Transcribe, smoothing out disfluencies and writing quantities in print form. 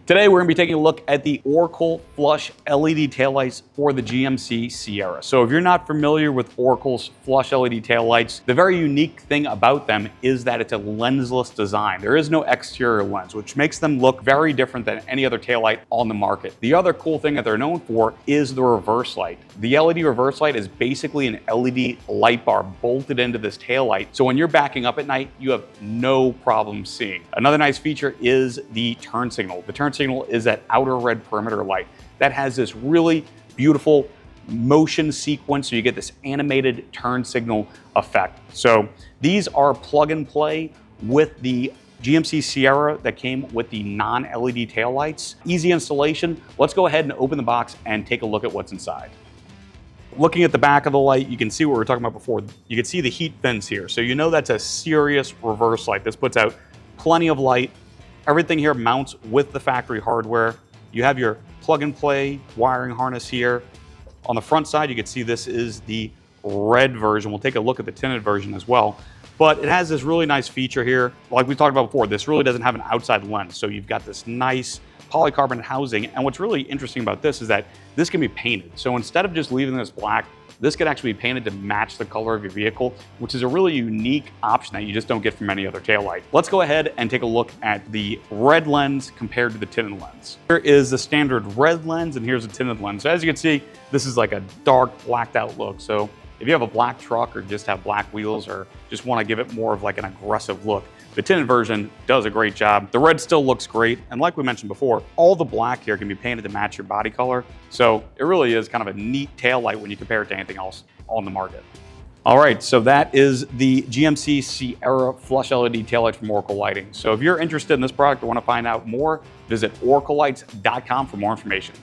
Today we're going to be taking a look at the Oracle flush LED taillights for the GMC Sierra. So if you're not familiar with Oracle's flush LED taillights, the very unique thing about them is that it's a lensless design. There is no exterior lens, which makes them look very different than any other taillight on the market. The other cool thing that they're known for is the reverse light. The LED reverse light is basically an LED light bar bolted into this taillight. So when you're backing up at night, you have no problem seeing. Another nice feature is the turn signal. The turn signal is that outer red perimeter light that has this really beautiful motion sequence, so you get this animated turn signal effect. So these are plug and play with the GMC Sierra that came with the non-LED taillights. Easy installation. Let's go ahead and open the box and take a look at what's inside. Looking at the back of the light, you can see what we were talking about before. You can see the heat fins here. So you know that's a serious reverse light. This puts out plenty of light. Everything here mounts with the factory hardware. You have your plug and play wiring harness here. On the front side, you can see this is the red version. We'll take a look at the tinted version as well. But it has this really nice feature here. Like we talked about before, this really doesn't have an outside lens. So you've got this nice polycarbonate housing. And what's really interesting about this is that this can be painted. So instead of just leaving this black, this could actually be painted to match the color of your vehicle, which is a really unique option that you just don't get from any other taillight. Let's go ahead and take a look at the red lens compared to the tinted lens. Here is the standard red lens and here's the tinted lens. So as you can see, this is like a dark blacked out look. So if you have a black truck or just have black wheels or just want to give it more of like an aggressive look, the tinted version does a great job. The red still looks great. And like we mentioned before, all the black here can be painted to match your body color. So it really is kind of a neat taillight when you compare it to anything else on the market. All right, so that is the GMC Sierra flush LED taillight from Oracle Lighting. So if you're interested in this product or want to find out more, visit oraclelights.com for more information.